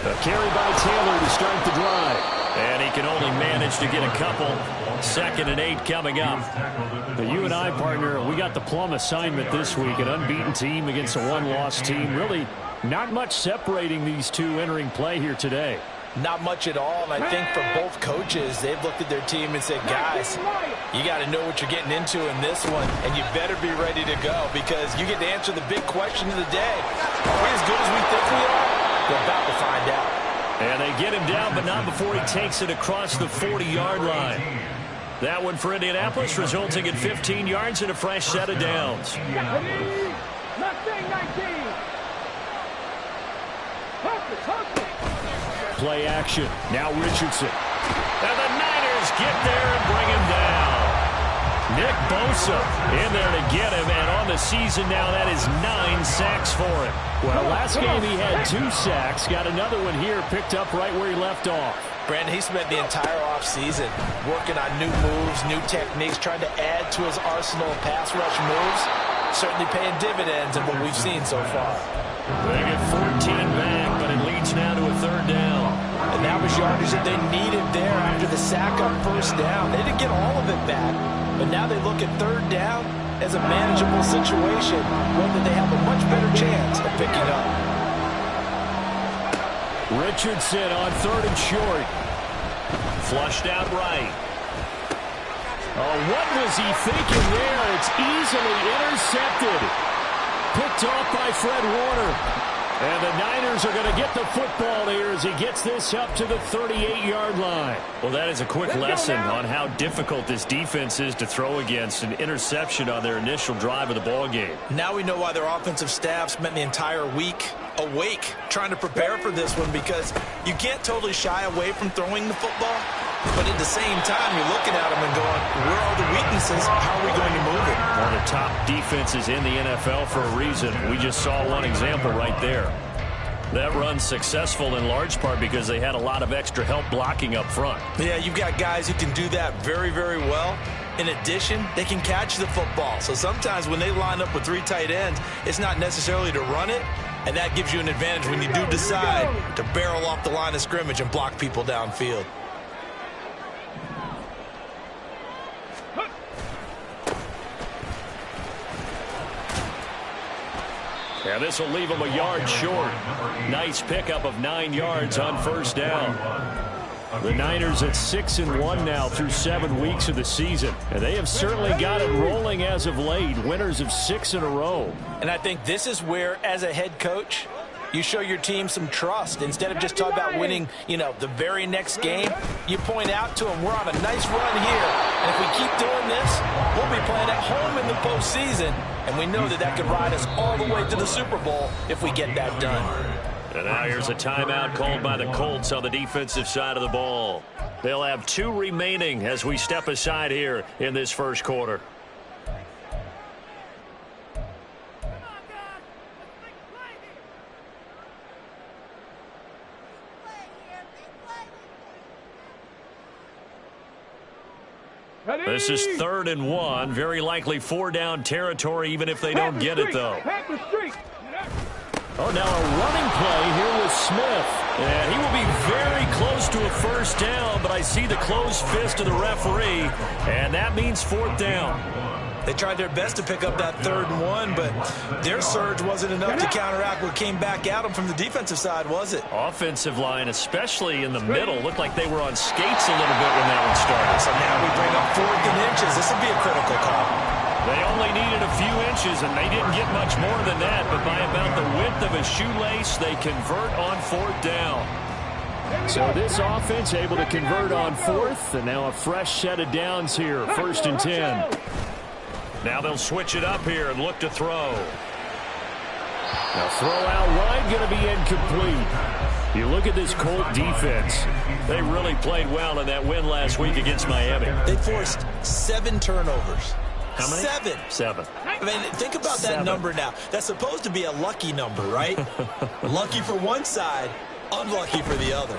A carry by Taylor to start the drive. And he can only manage to get a couple. 2nd and 8 coming up. You and I, partner, we got the plum assignment this week. An unbeaten team against a one-loss team. Really not much separating these two entering play here today. Not much at all, and I think for both coaches, they've looked at their team and said, guys, you got to know what you're getting into in this one, and you better be ready to go because you get to answer the big question of the day. Are we as good as we think we are? We're about to find out. And they get him down, but not before he takes it across the 40-yard line. That one for Indianapolis, resulting in 15 yards and a fresh set of downs. Play action. Now Richardson. And the Niners get there and bring him down. Nick Bosa in there to get him, and on the season now, that is 9 sacks for him. Well, last game he had 2 sacks. Got another one here, picked up right where he left off. Brandon, he spent the entire offseason working on new moves, new techniques, trying to add to his arsenal of pass rush moves. Certainly paying dividends in what we've seen so far. They get 14 back, but it leads now to a 3rd down. And that was yardage that they needed there after the sack on 1st down. They didn't get all of it back, but now they look at 3rd down as a manageable situation, one that they have a much better chance of picking up. Richardson on 3rd and short. Flushed out right. Oh, what was he thinking there? It's easily intercepted. Picked off by Fred Warner. And the Niners are going to get the football here as he gets this up to the 38-yard line. Well, that is a quick lesson on how difficult this defense is to throw against. An interception on their initial drive of the ball game. Now we know why their offensive staff spent the entire week awake trying to prepare for this one, because you can't totally shy away from throwing the football. But at the same time, you're looking at them and going, where are the weaknesses? How are we going to move it? One of the top defenses in the NFL for a reason. We just saw one example right there. That run's successful in large part because they had a lot of extra help blocking up front. Yeah, you've got guys who can do that very, very well. In addition, they can catch the football. So sometimes when they line up with 3 tight ends, it's not necessarily to run it, and that gives you an advantage when you do decide to barrel off the line of scrimmage and block people downfield. Yeah, this will leave him a yard short. Nice pickup of 9 yards on 1st down. The Niners at 6-1 now through 7 weeks of the season. And they have certainly got it rolling as of late. Winners of 6 in a row. And I think this is where, as a head coach, you show your team some trust. Instead of just talking about winning, the very next game, you point out to them, we're on a nice run here. And if we keep doing this, we'll be playing at home in the postseason. And we know that could ride us all the way to the Super Bowl if we get that done. And now here's a timeout called by the Colts on the defensive side of the ball. They'll have 2 remaining as we step aside here in this first quarter. This is 3rd and 1. Very likely 4-down territory, even if they don't get it, though. Oh, now a running play here with Smith. And he will be very close to a 1st down, but I see the closed fist of the referee, and that means 4th down. They tried their best to pick up that 3rd and 1, but their surge wasn't enough to counteract what came back at them from the defensive side, was it? Offensive line, especially in the middle, looked like they were on skates a little bit when that one started. So now we bring up 4th and inches. This will be a critical call. They only needed a few inches, and they didn't get much more than that, but by about the width of a shoelace, they convert on 4th down. So this offense able to convert on 4th, and now a fresh set of downs here, 1st and 10. Now they'll switch it up here and look to throw. Now throw out wide, going to be incomplete. You look at this Colt defense. They really played well in that win last week against Miami. They forced 7 turnovers. How many? 7. 7. I mean, think about that number now. That's supposed to be a lucky number, right? Lucky for one side, unlucky for the other.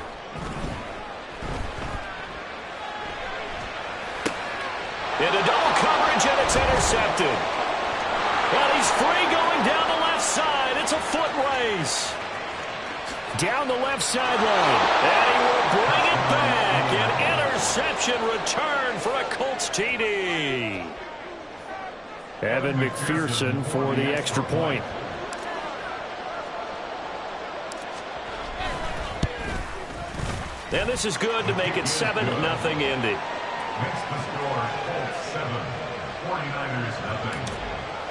Into double coverage, and it's intercepted. And he's free going down the left side. It's a foot race. Down the left sideline. And he will bring it back. An interception return for a Colts TD. Evan McPherson for the extra point. And this is good to make it 7-0 Indy. Next the score, Colts 7, 49ers nothing.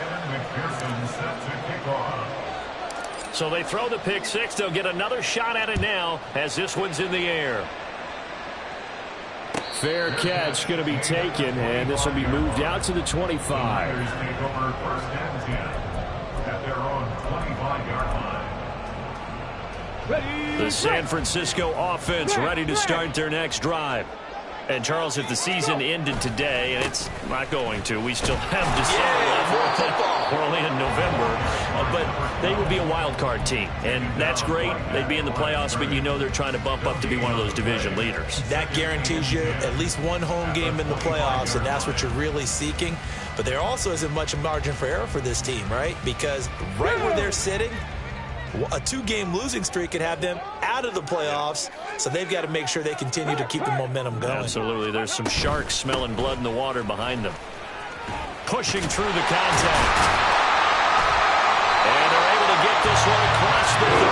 Evan McPherson set to kick off. So they throw the pick six. They'll get another shot at it now as this one's in the air. Fair catch going to be taken, and this will be moved out to the 25. Niners take over first and 10 at their own 25-yard line. The San Francisco offense ready to start their next drive. And, Charles, if the season ended today, and it's not going to, we still have December left. We're only in November. But they would be a wild card team, and that's great. They'd be in the playoffs, but you know they're trying to bump up to be one of those division leaders. That guarantees you at least one home game in the playoffs, and that's what you're really seeking. But there also isn't much margin for error for this team, right? Because right where they're sitting, a 2-game losing streak could have them out of the playoffs, so they've got to make sure they continue to keep the momentum going. Absolutely. There's some sharks smelling blood in the water behind them. Pushing through the contact. And they're able to get this one across the 35.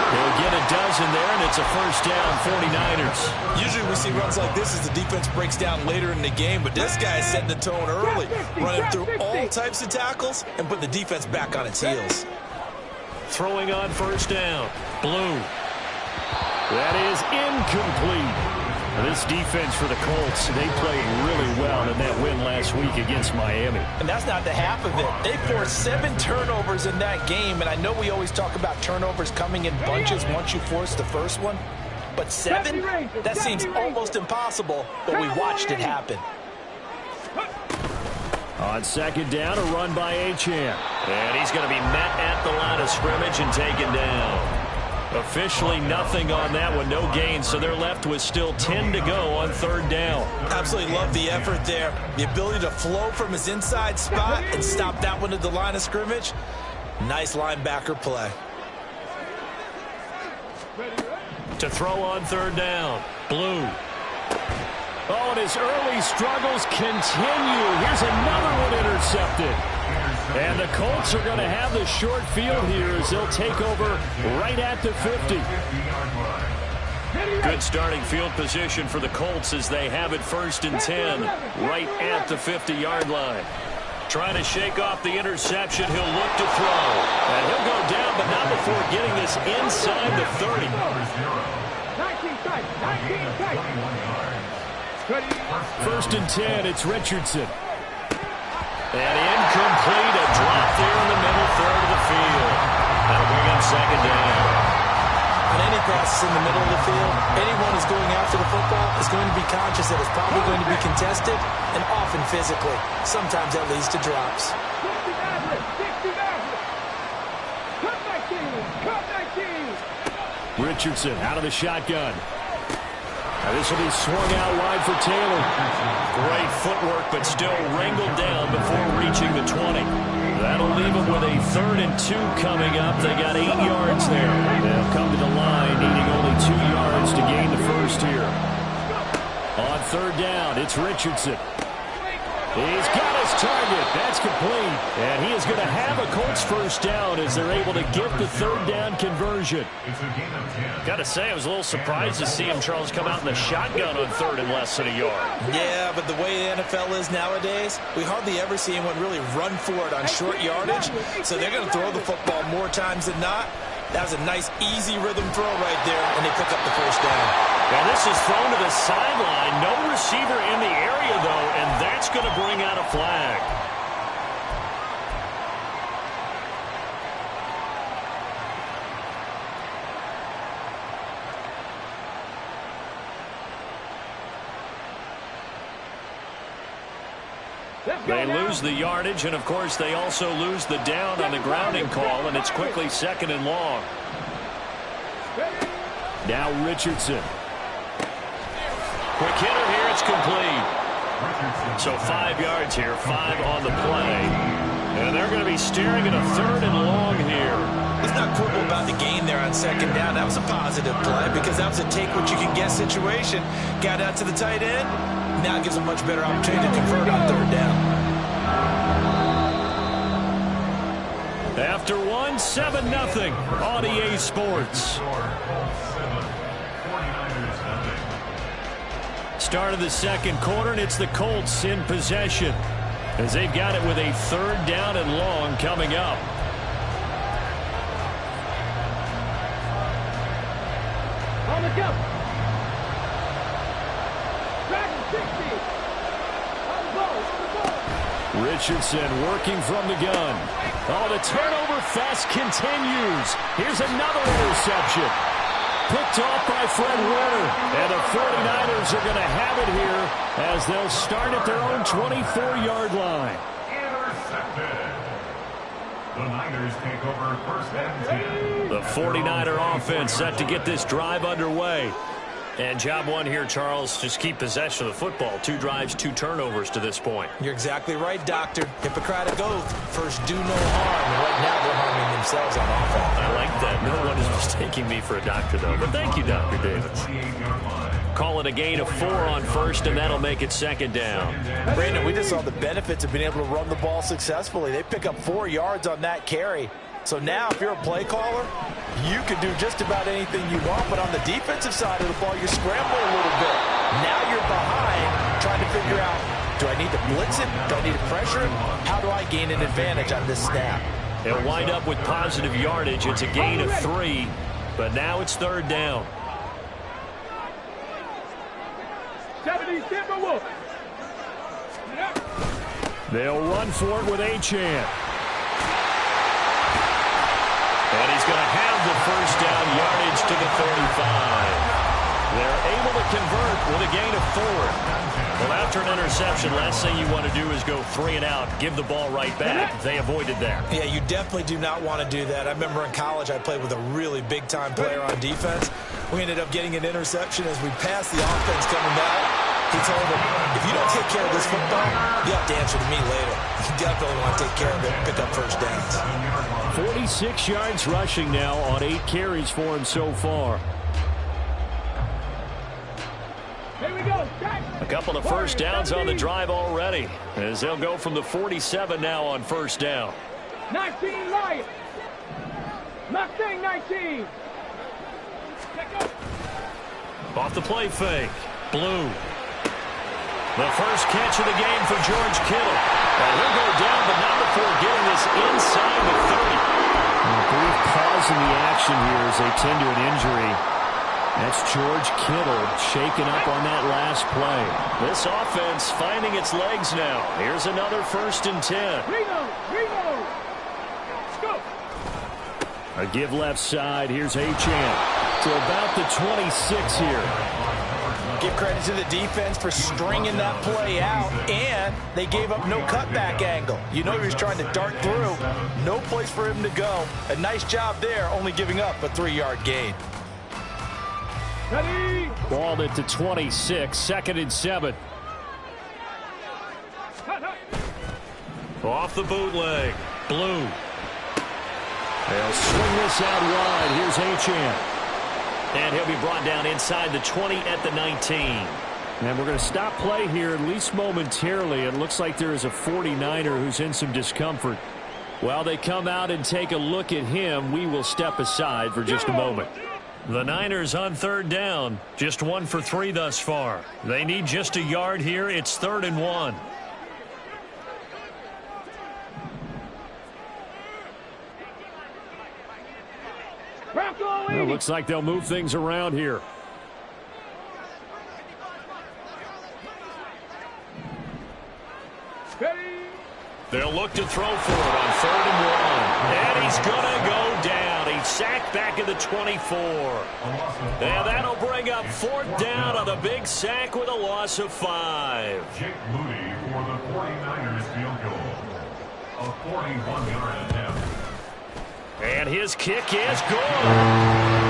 They'll get a dozen there, and it's a first down, 49ers. Usually we see runs like this as the defense breaks down later in the game, but this guy is setting the tone early, running through all types of tackles and put the defense back on its heels. Throwing on first down. Blue. That is incomplete. This defense for the Colts, they played really well in that win last week against Miami. And that's not the half of it. They forced 7 turnovers in that game, and I know we always talk about turnovers coming in bunches once you force the first one. But 7? That seems almost impossible, but we watched it happen. On second down, a run by Achane. And he's going to be met at the line of scrimmage and taken down. Officially nothing on that one, no gain, so they're left with still 10 to go on third down. Absolutely love the effort there. The ability to flow from his inside spot and stop that one at the line of scrimmage. Nice linebacker play. To throw on third down, Blue. Oh, and his early struggles continue. Here's another one intercepted. And the Colts are going to have the short field here as they'll take over right at the 50. Good starting field position for the Colts as they have it first and 10 right at the 50-yard line. Trying to shake off the interception. He'll look to throw. And he'll go down, but not before getting this inside the 30. First and 10, it's Richardson. And incomplete, a drop there in the middle third of the field. That'll bring him second down. On any passes in the middle of the field, anyone who's going after the football is going to be conscious that it's probably going to be contested and often physically. Sometimes that leads to drops. Richardson out of the shotgun. This will be swung out wide for Taylor. Great footwork, but still wrangled down before reaching the 20. That'll leave them with a 3rd and 2 coming up. They got 8 yards there. They'll come to the line, needing only 2 yards to gain the first here. On third down, it's Richardson. He's got his target. That's complete. And he is going to have a Colts first down as they're able to get the third down conversion. Got to say, I was a little surprised to see him, Charles, come out in the shotgun on 3rd and less than a yard. Yeah, but the way the NFL is nowadays, we hardly ever see anyone really run for it on short yardage. So they're going to throw the football more times than not. That was a nice, easy rhythm throw right there, and they pick up the first down. Well, this is thrown to the sideline. No receiver in the area, though, and that's going to bring out a flag. They lose the yardage, and, of course, they also lose the down on the grounding call, and it's quickly 2nd and long. Now Richardson. Quick hitter here. It's complete. So 5 yards here, 5 on the play. And they're going to be staring at a 3rd and long here. Let's not quibble about the gain there on 2nd down. That was a positive play because that was a take-what-you-can-get situation. Got out to the tight end. Now it gives a much better opportunity to convert on 3rd down. After 1, 7-0 on EA Sports. Start of the 2nd quarter, and it's the Colts in possession as they've got it with a 3rd down and long coming up. On the go. Dragon 60. On the ball. Richardson working from the gun. Oh, the turnover fest continues. Here's another interception. Picked off by Fred Warner. And the 49ers are going to have it here as they'll start at their own 24-yard line. Intercepted. The Niners take over 1st and 10. The 49er offense set to get this drive underway. And job one here, Charles, just keep possession of the football. 2 drives, 2 turnovers to this point. You're exactly right, Doctor. Hippocratic oath. First, do no harm. And right now, they're harming themselves on offense. I like that. No one is mistaking me for a doctor, though. But thank you, Dr. Davis. Call it a gain of 4 on 1st, and that'll make it 2nd down. Brandon, we just saw the benefits of being able to run the ball successfully. They pick up 4 yards on that carry. So now, if you're a play caller, you can do just about anything you want. But on the defensive side of the ball, you scramble a little bit. Now you're behind, trying to figure out, do I need to blitz it? Do I need to pressure it? How do I gain an advantage on this snap? They'll wind up with positive yardage. It's a gain of 3, but now it's 3rd down. 70 Timberwolves. They'll run for it with Achane. And he's going to have the 1st down yardage to the 35. They're able to convert with a gain of 4. Well, after an interception, last thing you want to do is go 3 and out, give the ball right back. They avoided that. Yeah, you definitely do not want to do that. I remember in college I played with a really big-time player on defense. We ended up getting an interception as we passed the offense coming back. He told him, if you don't take care of this football, you have to answer to me later. You definitely want to take care of it and pick up 1st downs. 46 yards rushing now on 8 carries for him so far. Here we go. A couple of 1st downs on the drive already as they'll go from the 47 now on 1st down. 19 Lions. Mustang 19. Off the play fake. Blue. The first catch of the game for George Kittle. He'll go down, but not before getting this inside the 30. A brief pause in the action here as they tend to an injury. That's George Kittle shaken up on that last play. This offense finding its legs now. Here's another 1st and 10. Reno. Let's go. A give left side. Here's Achane to about the 26 here. Give credit to the defense for stringing that play out, and they gave up no cutback angle. You know he was trying to dart through. No place for him to go. A nice job there, only giving up a 3-yard gain. Ready. Balled at the 26, 2nd and 7. Off the bootleg. Blue. They'll swing this out wide. Here's Achane. And he'll be brought down inside the 20 at the 19. And we're going to stop play here at least momentarily. It looks like there is a 49er who's in some discomfort. While they come out and take a look at him, we will step aside for just a moment. The Niners on 3rd down. Just 1 for 3 thus far. They need just a yard here. It's 3rd and 1. Well, looks like they'll move things around here. They'll look to throw for it on 3rd and 1. And he's going to go down. He sacked back at the 24. And that'll bring up 4th down on the big sack with a loss of 5. Jake Moody for the 49ers field goal. A 41-yard attempt. And his kick is good.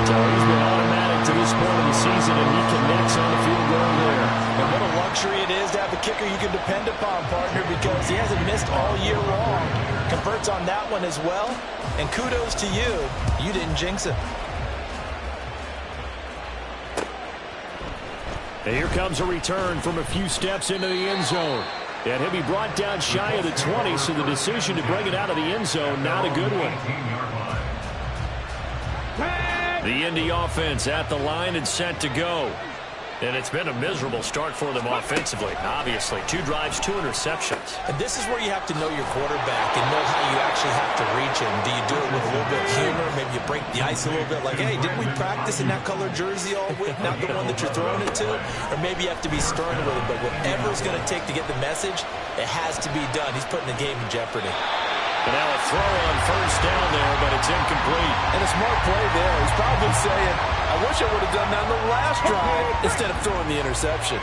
So he's been automatic to this point of the season, and he connects on the field goal there. And what a luxury it is to have a kicker you can depend upon, partner, because he hasn't missed all year long. Converts on that one as well. And kudos to you. You didn't jinx it. And here comes a return from a few steps into the end zone. And he'll be brought down shy of the 20, so the decision to bring it out of the end zone, not a good one. The Indy offense at the line and set to go. And it's been a miserable start for them offensively. Obviously, 2 drives, 2 interceptions. And this is where you have to know your quarterback and know how you actually have to reach him. Do you do it with a little bit of humor? Maybe you break the ice a little bit like, hey, didn't we practice in that color jersey all week? Not the one that you're throwing it to? Or maybe you have to be stern with him. But whatever it's going to take to get the message, it has to be done. He's putting the game in jeopardy. And now a throw on 1st down there, but it's incomplete. And a smart play there. He's probably saying, I wish I would have done that on the last drive instead of throwing the interception.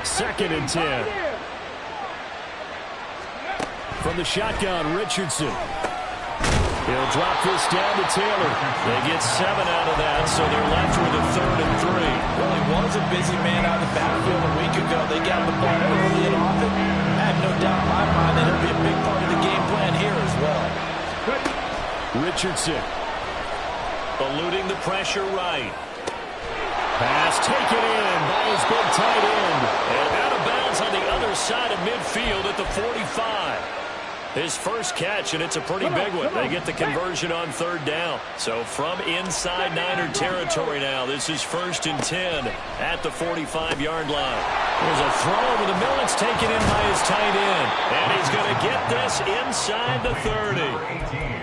2nd and 10. From the shotgun, Richardson. He'll drop this down to Taylor. They get 7 out of that, so they're left with a 3rd and 3. Well, he was a busy man out of the backfield a week ago. They got the ball early and often. I have no doubt in my mind that he'll be a big part of the game plan here as well. Richardson. Eluding the pressure right. Pass taken in by his big tight end. And out of bounds on the other side of midfield at the 45. His first catch, and it's a pretty big one. They get the conversion on 3rd down. So from inside Niner territory now, this is 1st and 10 at the 45-yard line. There's a throw over the middle. It's taken in by his tight end. And he's going to get this inside the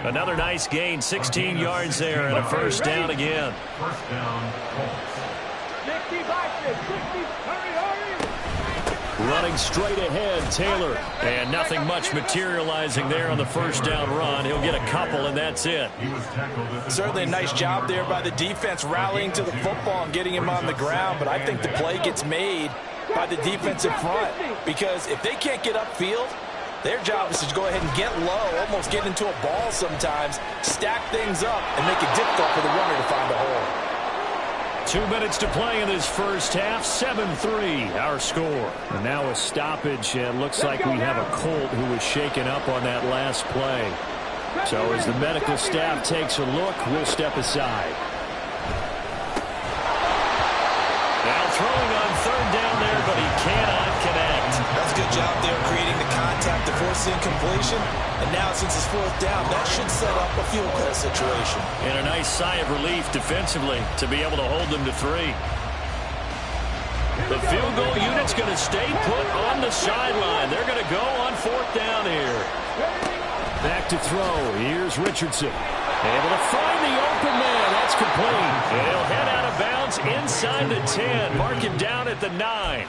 30. Another nice gain, 16 yards there, and a 1st down again. 1st down, Colts. 60, 60, hurry, hurry. Running straight ahead, Taylor. And nothing much materializing there on the 1st down run. He'll get a couple, and that's it. Certainly a nice job there by the defense rallying to the football and getting him on the ground. But I think the play gets made by the defensive front. Because if they can't get upfield, their job is to go ahead and get low, almost get into a ball sometimes, stack things up, and make it difficult for the runner to find a hole. 2 minutes to play in this first half. 7-3, our score. And now a stoppage, and looks like we have a Colt who was shaken up on that last play. So as the medical staff takes a look, we'll step aside. Now throwing on 3rd down there, but he cannot connect. That's a good job there creating the contact to force the incompletion. And now since it's 4th down, that should set up a field goal situation. And a nice sigh of relief defensively to be able to hold them to 3. The field goal unit's going to stay put on the sideline. They're going to go on 4th down here. Back to throw. Here's Richardson. Able to find the open man. That's complete. And he'll head out of bounds inside the 10. Mark him down at the 9.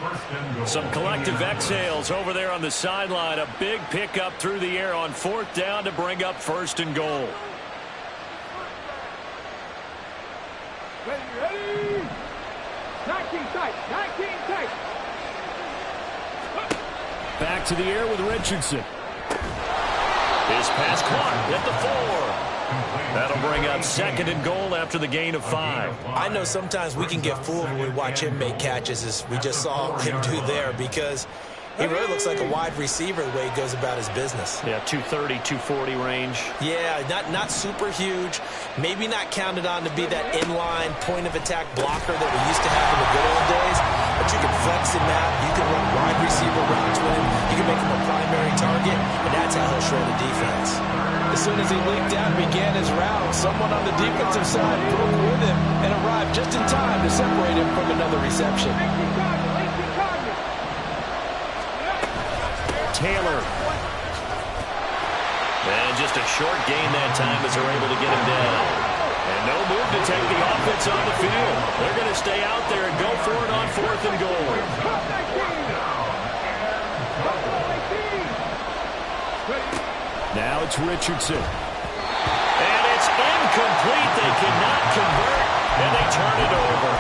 Some collective exhales over there on the sideline. A big pickup through the air on 4th down to bring up 1st and goal. Ready. 19 tight, 19 tight. Back to the air with Richardson. His pass caught at the 4. That'll bring up 2nd and goal after the gain of 5. I know sometimes we can get fooled when we watch him make catches, as we just saw him do there, because he really looks like a wide receiver the way he goes about his business. Yeah, 230, 240 range. Yeah, not super huge. Maybe not counted on to be that inline point-of-attack blocker that we used to have in the good old days. But you can flex in that. You can run wide receiver routes with him. You can make him a primary target, and that's how he'll shred a defense. As soon as he leaked out and began his route, someone on the defensive side broke with him and arrived just in time to separate him from another reception. Taylor. And just a short gain that time as they're able to get him down. And no move to take the offense on the field. They're going to stay out there and go for it on 4th and goal. Now it's Richardson. And it's Incomplete. They cannot convert, and they turn it over.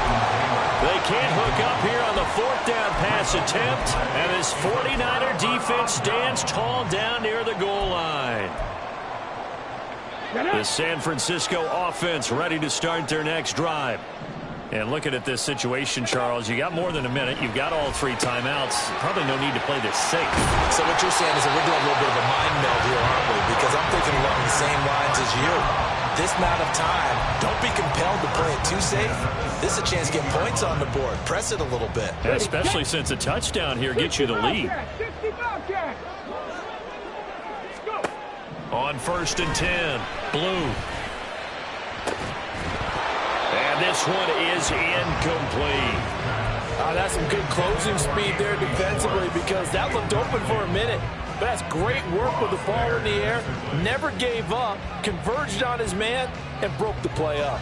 They can't hook up here on the fourth down pass attempt, and this 49er defense stands tall down near the goal line. The San Francisco offense ready to start their next drive. And looking at this situation, Charles, you got more than a minute. You've got all 3 timeouts. Probably no need to play this safe. So what you're saying is that we're doing a little bit of a mind meld here, aren't we? Because I'm thinking along the same lines as you. This amount of time, don't be compelled to play it too safe. This is a chance to get points on the board. Press it a little bit. Especially since a touchdown here gets you the lead. On 1st and 10, Blue. And this one is incomplete. That's some good closing speed there defensively because that looked open for a minute. But that's great work with the ball in the air. Never gave up, converged on his man, and broke the play up.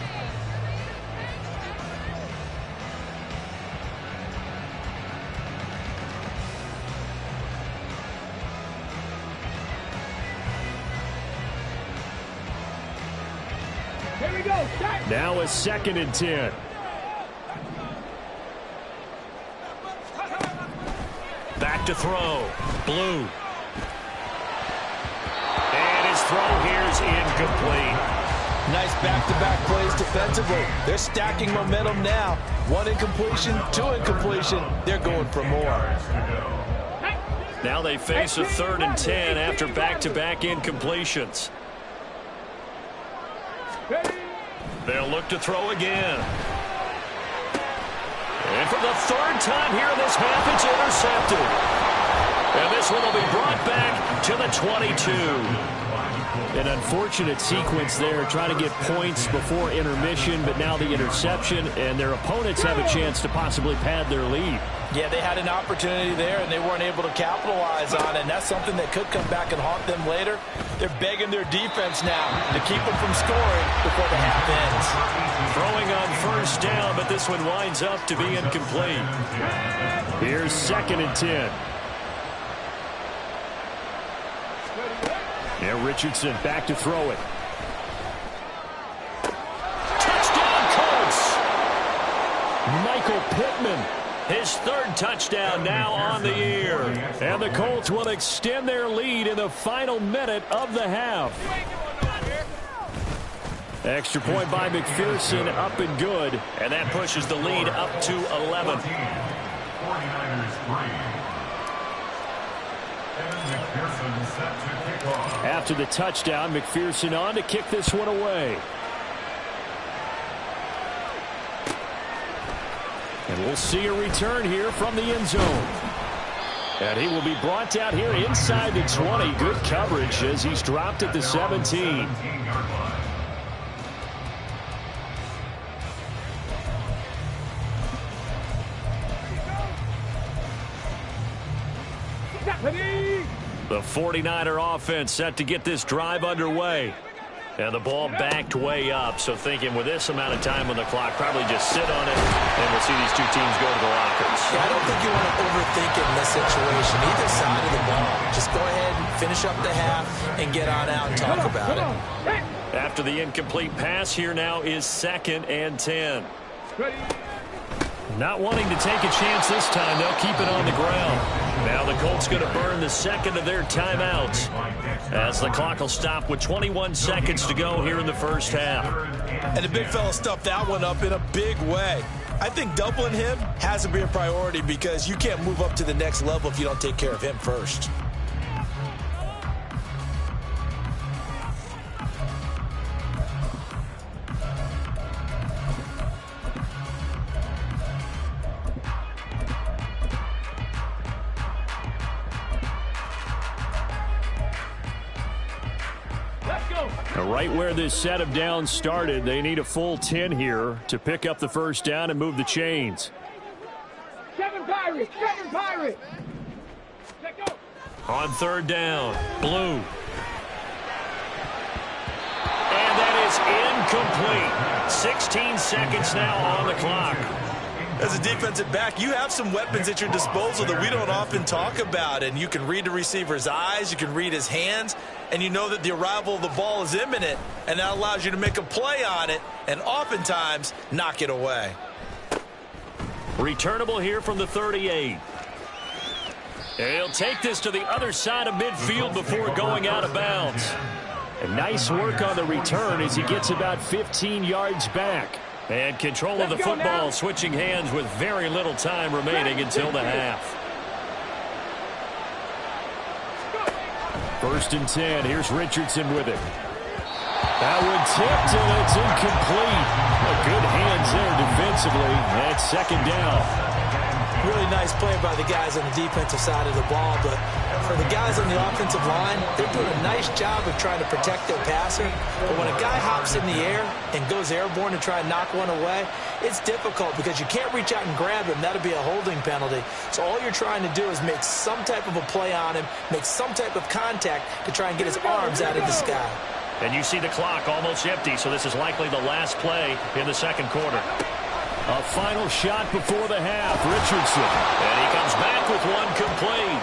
Here we go. Now a 2nd and 10. Back to throw. Blue. And his throw here is incomplete. Nice back-to-back plays defensively. They're stacking momentum now. 1 incompletion, 2 incompletion. They're going for more. Now they face a 3rd and 10 after back-to-back incompletions. They'll look to throw again. And for the 3rd time here in this half, it's intercepted. And this one will be brought back to the 22. An unfortunate sequence there, trying to get points before intermission, but now the interception, and their opponents have a chance to possibly pad their lead. Yeah, they had an opportunity there, and they weren't able to capitalize on it, and that's something that could come back and haunt them later. They're begging their defense now to keep them from scoring before the half ends. Throwing on 1st down, but this one winds up to be incomplete. Here's 2nd and 10. Now Richardson back to throw it. Touchdown Colts! Michael Pittman, his 3rd touchdown now on the year. And the Colts will extend their lead in the final minute of the half. Extra point by McPherson, up and good. And that pushes the lead up to 11. 49ers 3. McPherson set to kick off. After the touchdown, McPherson on to kick this one away. And we'll see a return here from the end zone. And he will be brought down here inside the 20. Good coverage as he's dropped at the 17. The 49er offense set to get this drive underway. And the ball backed way up. So thinking with this amount of time on the clock, probably just sit on it, and we'll see these 2 teams go to the lockers. Yeah, I don't think you want to overthink it in this situation. Either side of the ball. Just go ahead and finish up the half and get on out and talk about it. After the incomplete pass, here now is 2nd and 10. Not wanting to take a chance this time, they'll keep it on the ground. Now the Colts going to burn the 2nd of their timeouts as the clock will stop with 21 seconds to go here in the 1st half. And the big fella stuffed that one up in a big way. I think doubling him has to be a priority because you can't move up to the next level if you don't take care of him first. Right where this set of downs started, they need a full 10 here to pick up the 1st down and move the chains. 7 Pirates, 7 Pirates. On 3rd down, Blue. And that is incomplete. 16 seconds now on the clock. As a defensive back, you have some weapons at your disposal that we don't often talk about. And you can read the receiver's eyes, you can read his hands, and you know that the arrival of the ball is imminent, and that allows you to make a play on it and oftentimes knock it away. Returnable here from the 38. And he'll take this to the other side of midfield before going out of bounds. And nice work on the return as he gets about 15 yards back. And control of the football switching hands with very little time remaining until the half. 1st and 10. Here's Richardson with it. That one tipped, and it's incomplete. A good hands there defensively. That's 2nd down. Really nice play by the guys on the defensive side of the ball, but for the guys on the offensive line, they're doing a nice job of trying to protect their passer. But when a guy hops in the air and goes airborne to try and knock one away, it's difficult because you can't reach out and grab him. That'll be a holding penalty. So all you're trying to do is make some type of a play on him, make some type of contact to try and get his arms out of the sky. And you see the clock almost empty, so this is likely the last play in the 2nd quarter. A final shot before the half. Richardson. And he comes back with one complete.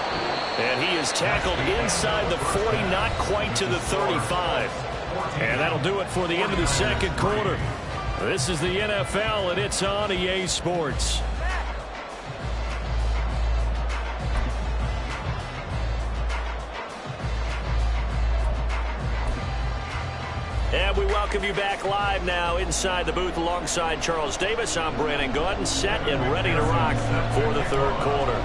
And he is tackled inside the 40, not quite to the 35. And that'll do it for the end of the 2nd quarter. This is the NFL, and it's on EA Sports. And we welcome you back live now inside the booth alongside Charles Davis. I'm Brandon Gaudin, set and ready to rock for the 3rd quarter.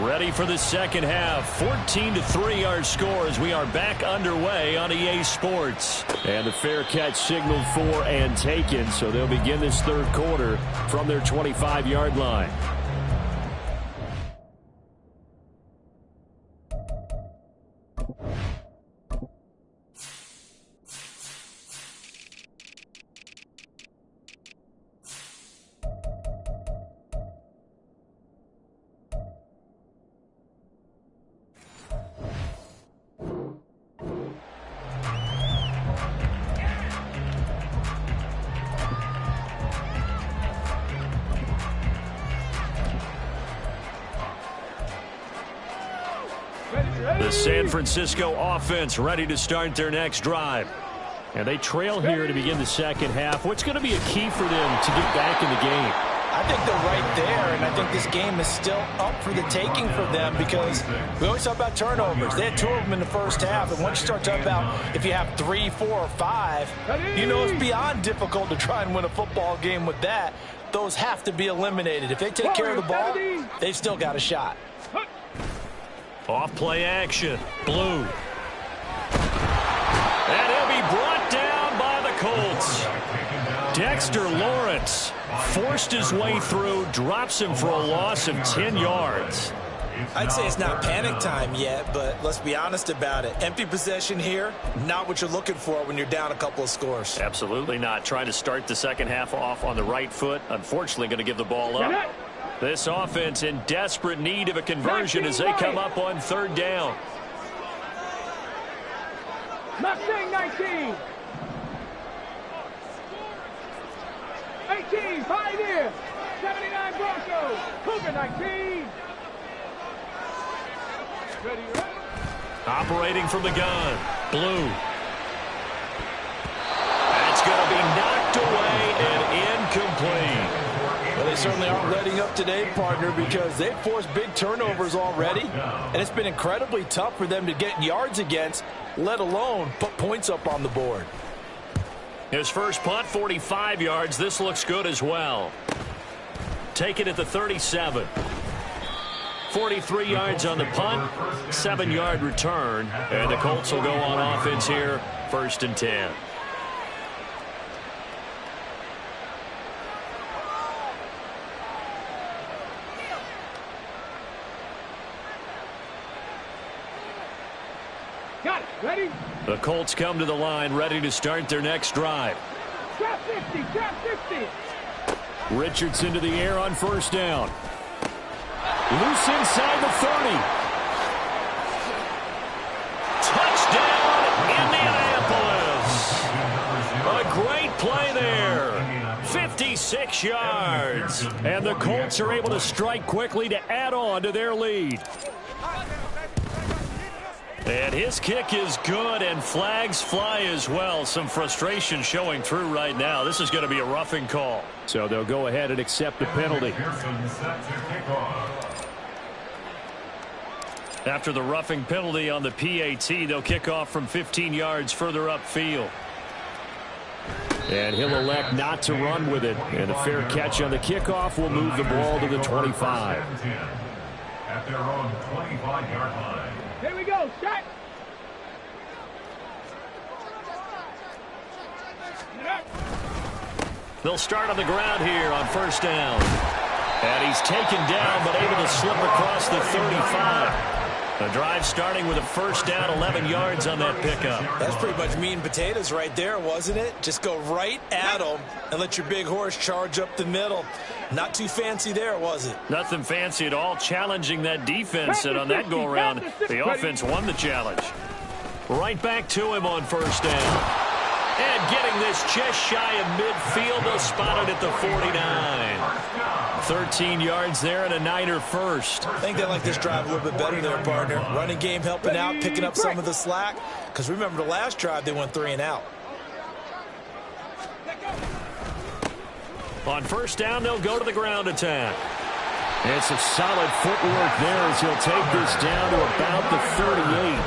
Ready for the 2nd half. 14-3 our score as we are back underway on EA Sports. And the fair catch signaled for and taken, so they'll begin this 3rd quarter from their 25-yard line. The San Francisco offense ready to start their next drive. And they trail here to begin the 2nd half. What's going to be a key for them to get back in the game? I think they're right there, and I think this game is still up for the taking for them because we always talk about turnovers. They had 2 of them in the 1st half, and once you start talking about if you have 3, 4, or 5, you know it's beyond difficult to try and win a football game with that. Those have to be eliminated. If they take care of the ball, they've still got a shot. Off play action. Blue. And he'll be brought down by the Colts. Dexter Lawrence forced his way through, drops him for a loss of 10 yards. I'd say it's not panic time yet, but let's be honest about it. Empty possession here, not what you're looking for when you're down a couple of scores. Absolutely not. Trying to start the 2nd half off on the right foot. Unfortunately, going to give the ball up. This offense in desperate need of a conversion as they come up on 3rd down. Mustang 19. 18, Pioneer. 79 Broncos. Cougar 19. Ready, right? Operating from the gun. Blue. That's going to be knocked away and incomplete. Well, they certainly aren't letting up today, partner, because they've forced big turnovers already, and it's been incredibly tough for them to get yards against, let alone put points up on the board. His first punt, 45 yards. This looks good as well. Take it at the 37. 43 yards on the punt, 7-yard return, and the Colts will go on offense here, 1st and 10. Got it. Ready? The Colts come to the line, ready to start their next drive. Trap 50. Trap 50. Richardson to the air on 1st down. Loose inside the 30. Touchdown, Indianapolis. A great play there. 6 yards. And the Colts are able to strike quickly to add on to their lead. And his kick is good, and flags fly as well. Some frustration showing through right now. This is going to be a roughing call. So they'll go ahead and accept the penalty. After the roughing penalty on the PAT, they'll kick off from 15 yards further upfield. And he'll elect not to run with it. And a fair catch on the kickoff will move the ball to the 25. At their own 25-yard line. Here we go, shot. They'll start on the ground here on first down. And he's taken down, but able to slip across the 35. The drive starting with a first down, 11 yards on that pickup. That's pretty much meat and potatoes right there, wasn't it? Just go right at them and let your big horse charge up the middle. Not too fancy there, was it? Nothing fancy at all, challenging that defense. And on that go-around, the offense won the challenge. Right back to him on first down. And getting this just shy of midfield, they'll spot it at the 49. 13 yards there and a Niner first. I think they like this drive a little bit better there, partner. Running game helping out, picking up some of the slack. Because remember, the last drive, they went 3 and out. On first down, they'll go to the ground attack. And it's a solid footwork there as he'll take this down to about the 38.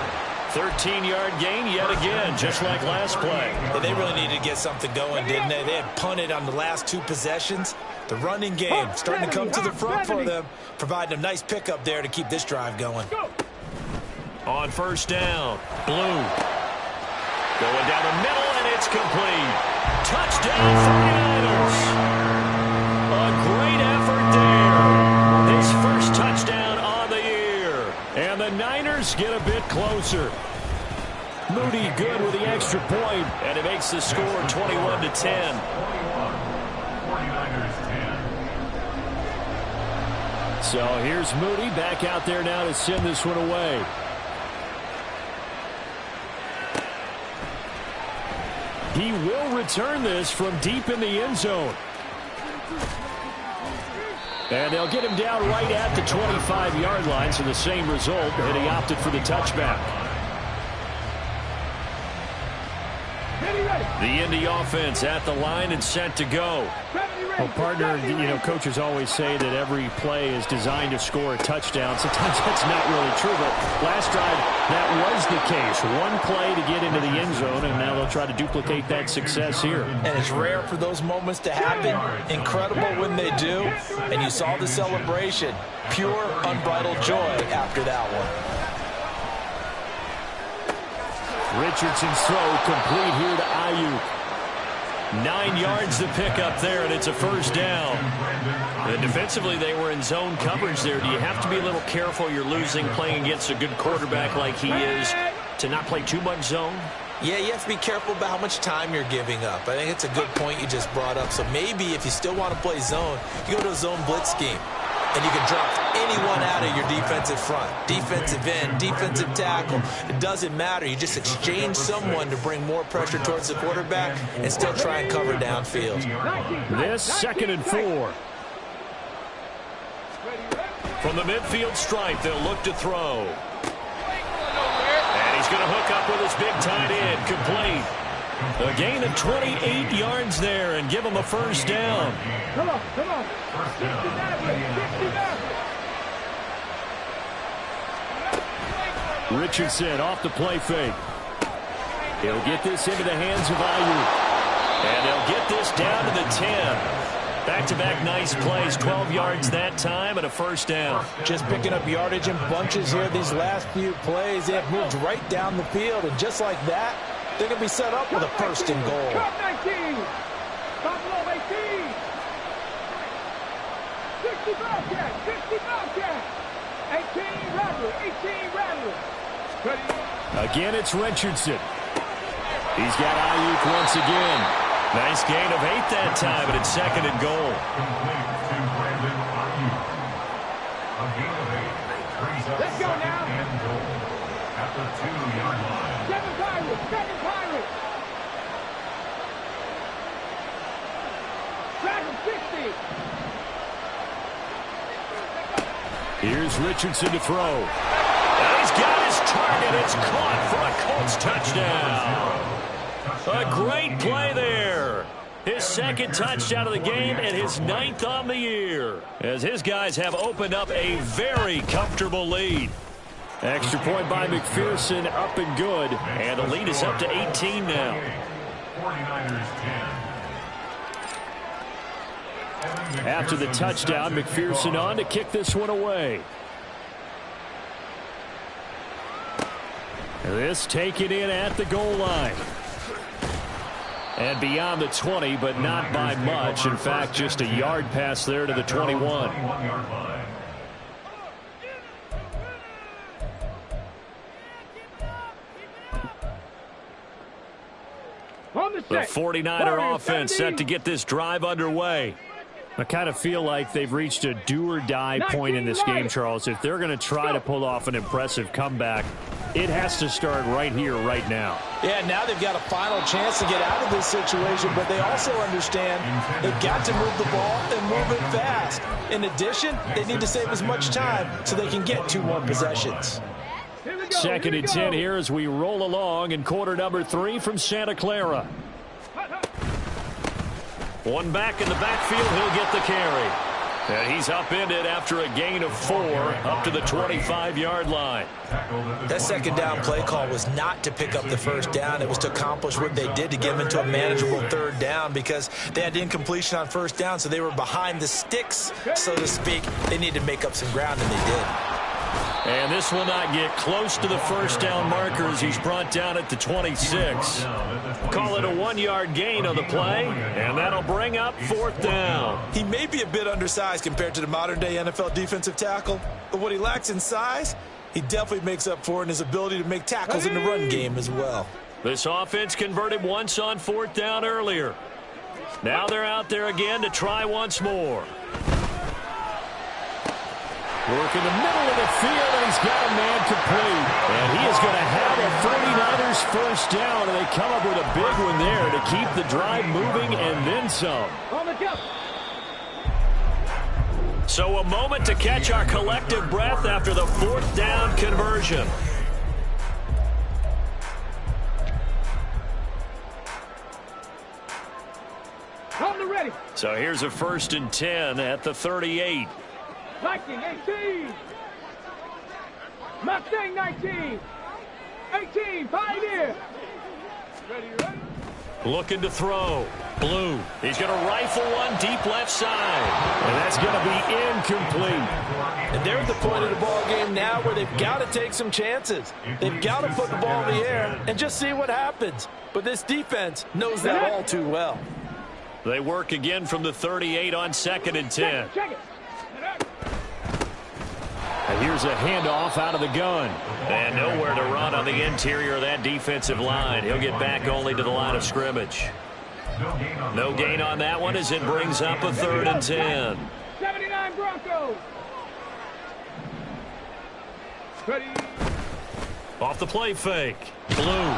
13-yard gain yet again, just like last play. Yeah, they really needed to get something going, didn't they? They had punted on the last 2 possessions. The running game starting to come to the front for them, providing a nice pickup there to keep this drive going. On first down, Blue. Going down the middle, and it's complete. Touchdown, 49ers. A great effort there. His first touchdown on the year. And the Niners get a bit closer. Moody good with the extra point, and it makes the score 21-10. 49ers 10. So here's Moody back out there now to send this one away. He will return this from deep in the end zone. And they'll get him down right at the 25-yard line, so the same result, and he opted for the touchback. The Indy offense at the line and set to go. Well, partner, you know, coaches always say that every play is designed to score a touchdown. Sometimes that's not really true, but last drive, that was the case. One play to get into the end zone, and now they'll try to duplicate that success here. And it's rare for those moments to happen. Incredible when they do. And you saw the celebration. Pure, unbridled joy after that one. Richardson's throw complete here to Ayuk. 9 yards to pick up there, and it's a first down. And defensively, they were in zone coverage there. Do you have to be a little careful? You're losing playing against a good quarterback like he is to not play too much zone? Yeah, you have to be careful about how much time you're giving up. I think it's a good point you just brought up. So maybe if you still want to play zone, you go to a zone blitz scheme. And you can drop anyone out of your defensive front. Defensive end, defensive tackle. It doesn't matter. You just exchange someone to bring more pressure towards the quarterback and still try and cover downfield. This 2nd and 4. From the midfield stripe, they'll look to throw. And he's going to hook up with his big tight end. Complete. A gain of 28 yards there and give him a first down. Come on, come on. 69, Richardson off the play fake. He'll get this into the hands of Ayuk. And they'll get this down to the 10. Back-to-back nice plays, 12 yards that time and a first down. Just picking up yardage in bunches here these last few plays. They have moved right down the field, and just like that, they're going to be set up with a first and goal. Cup 19. Buffalo 18. 60 Bobcat. 60 Bobcat. 18 Rattler. 18 Rattler. Again, it's Richardson. He's got Ayuk once again. Nice gain of 8 that time, but it's 2nd and goal. Complete to Brandon Ayuk. A gain of 8 brings up Let's go 2nd now. and goal at the 2-yard line. 7 Pirates. 7 Pirates. Dragon 60. Here's Richardson to throw. And he's got his target. It's caught for a Colts touchdown. A great play there. His second touchdown of the game and his 9th on the year, as his guys have opened up a very comfortable lead. Extra point by McPherson, up and good. And the lead is up to 18 now. 49ers 10. After the touchdown, McPherson on to kick this one away. This taken in at the goal line. And beyond the 20, but not by much. In fact, just a yard pass there to the 21. The 49er offense set to get this drive underway. I kind of feel like they've reached a do-or-die point in this game, Charles. If they're going to try to pull off an impressive comeback, it has to start right here, right now. Yeah, now they've got a final chance to get out of this situation, but they also understand they've got to move the ball and move it fast. In addition, they need to save as much time so they can get 2 more possessions. Second and 10 here as we roll along in quarter number 3 from Santa Clara. One back in the backfield, he'll get the carry. And he's upended after a gain of 4 up to the 25-yard line. That second down play call was not to pick up the first down. It was to accomplish what they did to get them into a manageable 3rd down because they had incompletion on first down, so they were behind the sticks, so to speak. They needed to make up some ground, and they did. And this will not get close to the first down marker as he's brought down at the 26. Call it a 1-yard gain on the play, and that'll bring up 4th down. He may be a bit undersized compared to the modern-day NFL defensive tackle, but what he lacks in size, he definitely makes up for in his ability to make tackles in the run game as well. This offense converted once on 4th down earlier. Now they're out there again to try once more. Work in the middle of the field, and he's got a man complete. And he is going to have a 49ers first down, and they come up with a big one there to keep the drive moving and then some. So a moment to catch our collective breath after the 4th down conversion. So here's a 1st and 10 at the 38. Viking 18. Mustang 19. 18. Pioneer. Ready. Looking to throw. Blue. He's going to rifle one deep left side. And that's going to be incomplete. And they're at the point of the ball game now where they've got to take some chances. They've got to put the ball in the air and just see what happens. But this defense knows that all too well. They work again from the 38 on 2nd and 10. Check it. And here's a handoff out of the gun. And nowhere to run on the interior of that defensive line. He'll get back only to the line of scrimmage. No gain on that one as it brings up a 3rd and 10. 79 Broncos. Ready. Off the play fake. Blue. Nowhere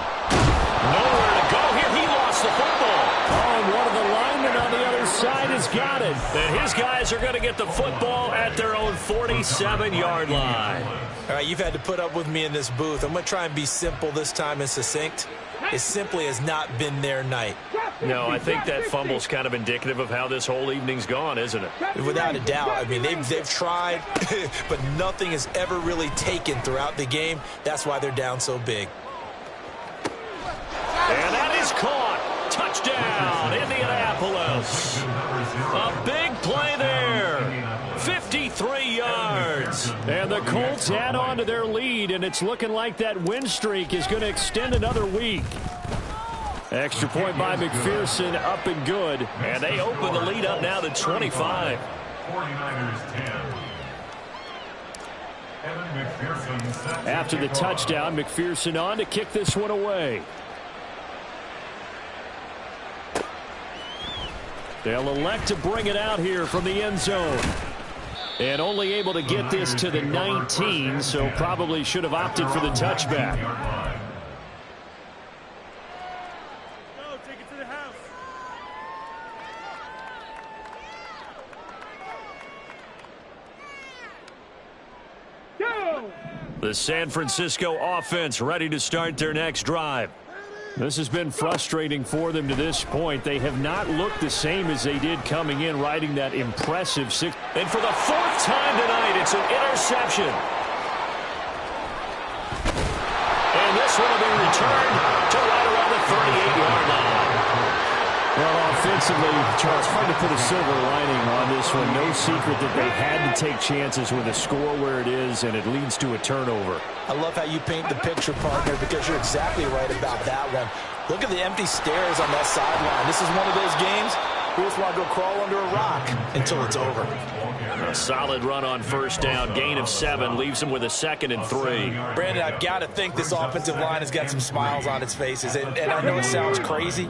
to go here. He lost the football. Oh, and one of the linemen on the other side has got it. And his guys are going to get the football at their own 47-yard line. All right, you've had to put up with me in this booth. I'm going to try and be simple this time and succinct. It simply has not been their night. No, I think that fumble's kind of indicative of how this whole evening's gone, isn't it? Without a doubt. I mean, they've tried, but nothing has ever really taken throughout the game. That's why they're down so big. And that is caught. Touchdown, Indianapolis. A big play there. 53 yards. And the Colts add on to their lead, and it's looking like that win streak is going to extend another week. Extra point by McPherson, up and good. And they open the lead up now to 25. 49ers 10. Evan McPherson. After the touchdown, McPherson on to kick this one away. They'll elect to bring it out here from the end zone. And only able to get this to the 19, so probably should have opted for the touchback. Go! The San Francisco offense ready to start their next drive. This has been frustrating for them to this point. They have not looked the same as they did coming in, riding that impressive six. And for the fourth time tonight, it's an interception. And this one will be returned to right around the 38-yard line. Well, offensively, Charles, hard to put a silver lining on this one. No secret that they had to take chances with a score where it is, and it leads to a turnover. I love how you paint the picture, partner, because you're exactly right about that one. Look at the empty stairs on that sideline. This is one of those games we just want to go crawl under a rock until it's over. A solid run on first down. Gain of 7 leaves them with a 2nd and 3. Brandon, I've got to think this offensive line has got some smiles on its faces. And I know it sounds crazy,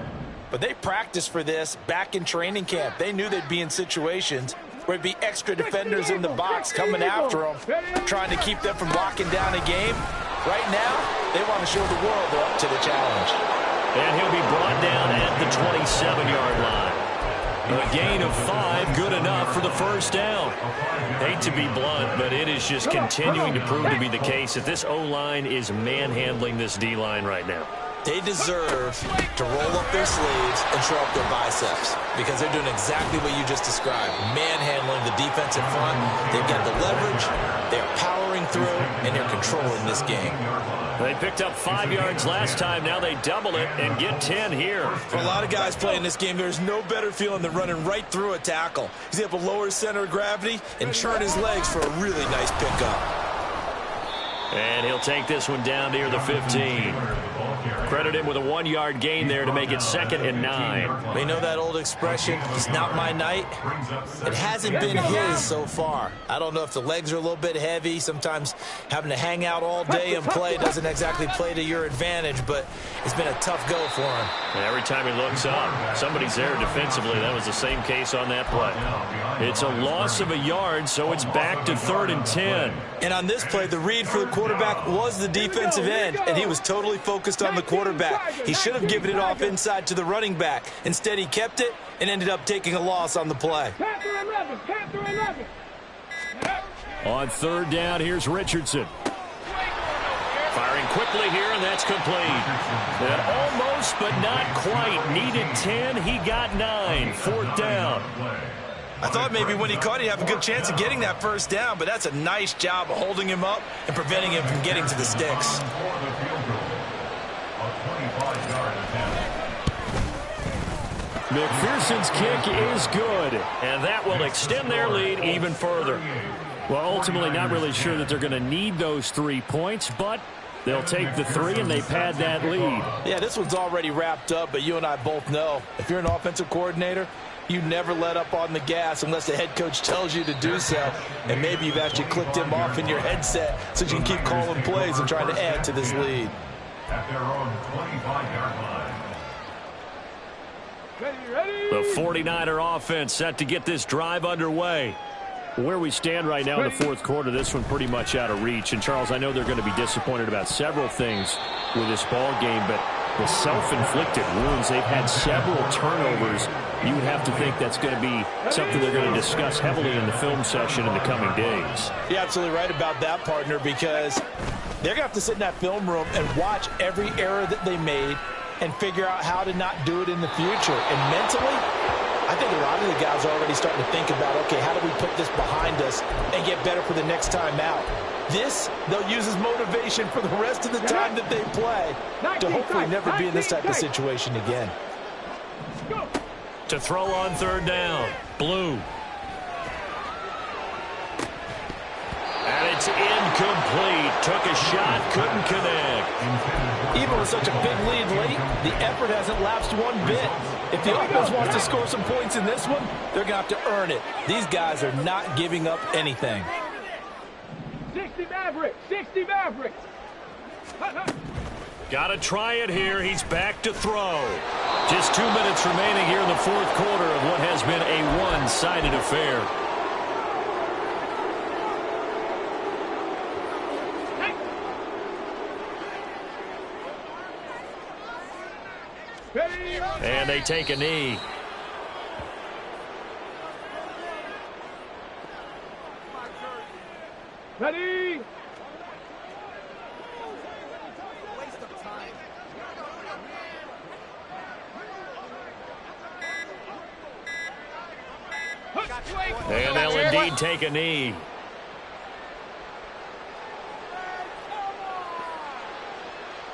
but they practiced for this back in training camp. They knew they'd be in situations where it'd be extra defenders in the box coming after them, trying to keep them from locking down a game. Right now, they want to show the world they're up to the challenge. And he'll be brought down at the 27-yard line. A gain of 5, good enough for the first down. Hate to be blunt, but it is just continuing to prove to be the case that this O-line is manhandling this D-line right now. They deserve to roll up their sleeves and show up their biceps because they're doing exactly what you just described, manhandling the defense in front. They've got the leverage, they're powering through, and they're controlling this game. They picked up 5 yards last time. Now they double it and get 10 here. For a lot of guys playing this game, there's no better feeling than running right through a tackle. He's able to lower his center of gravity and churn his legs for a really nice pickup. And he'll take this one down near the 15. Credit him with a 1-yard gain there to make it 2nd and 9. We know that old expression, it's not my night. It hasn't been his so far. I don't know if the legs are a little bit heavy. Sometimes having to hang out all day and play doesn't exactly play to your advantage, but it's been a tough go for him. And every time he looks up, somebody's there defensively. That was the same case on that play. It's a loss of a yard, so it's back to 3rd and 10. And on this play, the read for the quarterback was the defensive end, and he was totally focused on the quarterback. He should have given it off inside to the running back. Instead, he kept it and ended up taking a loss on the play. On 3rd down, here's Richardson. Firing quickly here, and that's complete. And almost, but not quite. Needed 10, he got 9. 4th down. I thought maybe when he caught it, he'd have a good chance of getting that first down, but that's a nice job of holding him up and preventing him from getting to the sticks. McPherson's kick is good, and that will extend their lead even further. Well, ultimately, not really sure that they're going to need those 3 points, but they'll take the 3 and they pad that lead. Yeah, this one's already wrapped up, but you and I both know if you're an offensive coordinator, you never let up on the gas unless the head coach tells you to do so. And maybe you've actually clicked him off in your headset so you can keep calling plays and trying to add to this lead. At their own 25-yard line. The 49er offense set to get this drive underway. Where we stand right now in the 4th quarter, this one pretty much out of reach. And, Charles, I know they're going to be disappointed about several things with this ball game, but the self-inflicted wounds, they've had several turnovers. You would have to think that's going to be something they're going to discuss heavily in the film session in the coming days. You're absolutely right about that, partner, because they're going to have to sit in that film room and watch every error that they made and figure out how to not do it in the future. And mentally, I think a lot of the guys are already starting to think about, okay, how do we put this behind us and get better for the next time out? This, they'll use as motivation for the rest of the time that they play to hopefully never be in this type of situation again. To throw on 3rd down, Blue. And it's incomplete. Took a shot, couldn't connect. Even with such a big lead late, the effort hasn't lapsed one bit. If the offense wants to score some points in this one, they're going to have to earn it. These guys are not giving up anything. 60 Mavericks, 60 Mavericks. Got to try it here. He's back to throw. Just 2 minutes remaining here in the 4th quarter of what has been a one-sided affair. And they take a knee. Ready? And they'll indeed take a knee.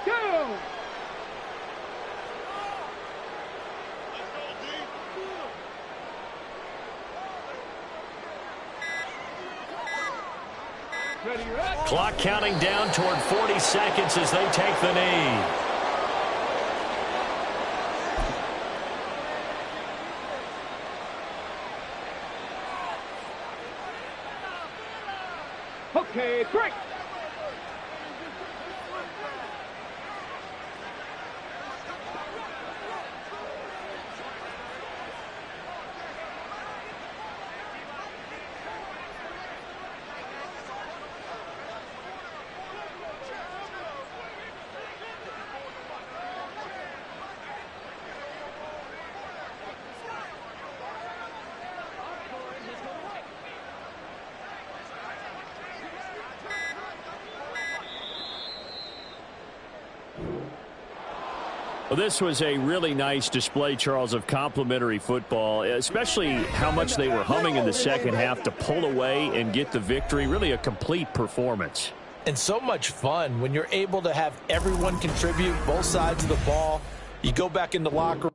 Go! Ready, right? Clock counting down toward 40 seconds as they take the knee. Okay, break. Well, this was a really nice display, Charles, of complimentary football, especially how much they were humming in the second half to pull away and get the victory. Really a complete performance. And so much fun when you're able to have everyone contribute both sides of the ball. You go back in the locker room.